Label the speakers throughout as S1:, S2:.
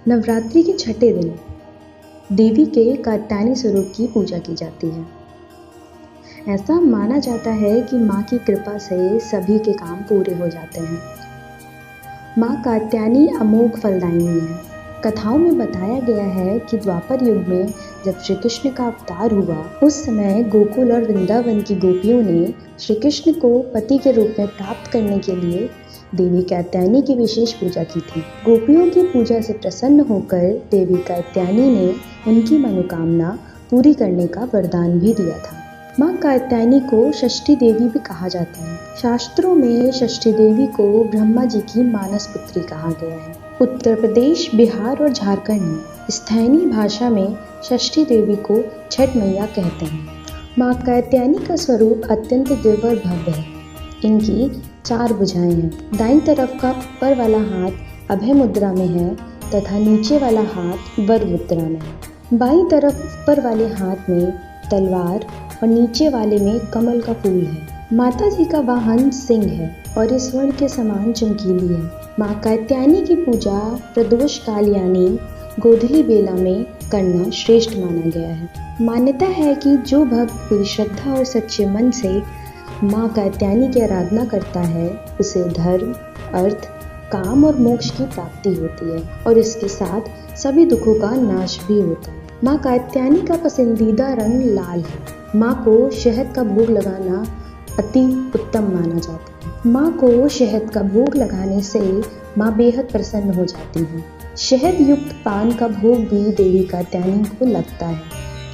S1: नवरात्रि के छठे दिन देवी के कात्यायनी स्वरूप की पूजा की जाती है। ऐसा माना जाता है कि माँ की कृपा से सभी के काम पूरे हो जाते हैं। माँ कात्यायनी अमोघ फलदायिनी है। कथाओं में बताया गया है कि द्वापर युग में जब श्री कृष्ण का अवतार हुआ, उस समय गोकुल और वृंदावन की गोपियों ने श्री कृष्ण को पति के रूप में प्राप्त करने के लिए देवी कात्यायनी की विशेष पूजा की थी। गोपियों की पूजा से प्रसन्न होकर देवी कात्यायनी ने उनकी मनोकामना पूरी करने का वरदान भी दिया था। माँ कात्यायनी को षष्ठी देवी भी कहा जाता है। शास्त्रों में षष्ठी देवी को ब्रह्मा जी की मानस पुत्री कहा गया है। उत्तर प्रदेश, बिहार और झारखंड में स्थानीय भाषा में षष्ठी देवी को छठ मैया कहते हैं। माँ कात्यायनी का स्वरूप अत्यंत दिव्य और भव्य है। इनकी 4 भुजाएं हैं। दाईं तरफ का ऊपर वाला हाथ अभय मुद्रा में है तथा नीचे वाला हाथ वर मुद्रा में है। बाईं तरफ ऊपर वाले हाथ में तलवार और नीचे वाले में कमल का फूल है। माता जी का वाहन सिंह है और इस स्वर्ण के समान चमकीली है। माँ कात्यायनी की पूजा प्रदोष काल यानी गोधूली बेला में करना श्रेष्ठ माना गया है। मान्यता है कि जो भक्त पूरी श्रद्धा और सच्चे मन से माँ कात्यायनी की आराधना करता है, उसे धर्म, अर्थ, काम और मोक्ष की प्राप्ति होती है और इसके साथ सभी दुखों का नाश भी होता है। माँ कात्यायनी का पसंदीदा रंग लाल है। माँ को शहद का भोग लगाना अति उत्तम माना जाता है। माँ को शहद का भोग लगाने से माँ बेहद प्रसन्न हो जाती है। शहद युक्त पान का भोग भी देवी कात्यायनी को लगता है।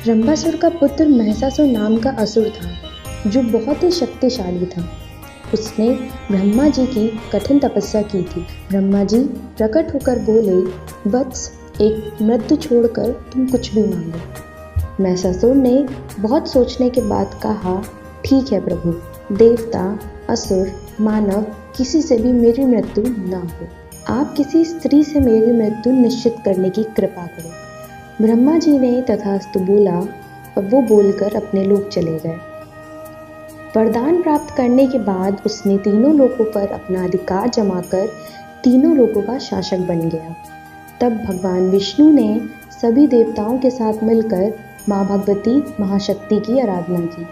S1: रंभासुर का पुत्र महिषासुर नाम का असुर था जो बहुत ही शक्तिशाली था। उसने ब्रह्मा जी की कठिन तपस्या की थी। ब्रह्मा जी प्रकट होकर बोले, वत्स, एक मृत्यु छोड़कर तुम कुछ भी मांगो। महिषासुर ने बहुत सोचने के बाद कहा, ठीक है प्रभु, देवता, असुर, मानव किसी से भी मेरी मृत्यु न हो। आप किसी स्त्री से मेरी मृत्यु निश्चित करने की कृपा करो। ब्रह्मा जी ने तथास्तु बोला और वो बोलकर अपने लोक चले गए। वरदान प्राप्त करने के बाद उसने तीनों लोकों पर अपना अधिकार जमाकर तीनों लोकों का शासक बन गया। तब भगवान विष्णु ने सभी देवताओं के साथ मिलकर माँ भगवती महाशक्ति की आराधना की।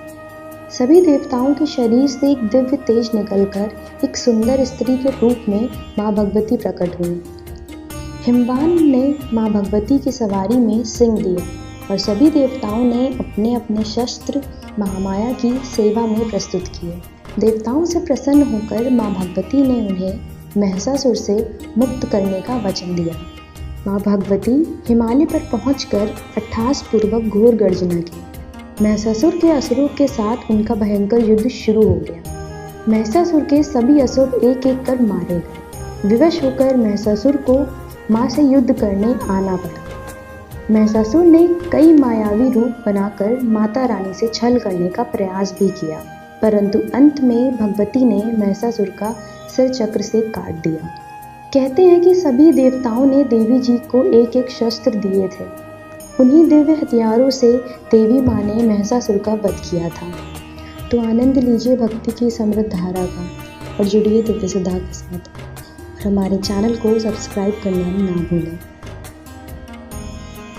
S1: सभी देवताओं के शरीर से एक दिव्य तेज निकलकर एक सुंदर स्त्री के रूप में माँ भगवती प्रकट हुई। हिमवान ने माँ भगवती की सवारी में सिंह दिया और सभी देवताओं ने अपने अपने शस्त्र महामाया की सेवा में प्रस्तुत किए। देवताओं से प्रसन्न होकर माँ भगवती ने उन्हें महिषासुर से मुक्त करने का वचन दिया। माँ भगवती हिमालय पर पहुंचकर अट्टहास पूर्वक घोर गर्जना की। महिषासुर के असुरों के साथ उनका भयंकर युद्ध शुरू हो गया। महिषासुर के सभी असुर एक एक कर मारे गए। विवश होकर महिषासुर को माँ से युद्ध करने आना पड़ा। महिषासुर ने कई मायावी रूप बनाकर माता रानी से छल करने का प्रयास भी किया, परंतु अंत में भगवती ने महिषासुर का सिर चक्र से काट दिया। कहते हैं कि सभी देवताओं ने देवी जी को एक एक शस्त्र दिए थे। उन्हीं दिव्य हथियारों से देवी माँ ने महिषासुर का वध किया था। तो आनंद लीजिए भक्ति की समृद्ध धारा का और जुड़िए दिव्य सुधा के साथ। और हमारे चैनल को सब्सक्राइब करना ना भूलें।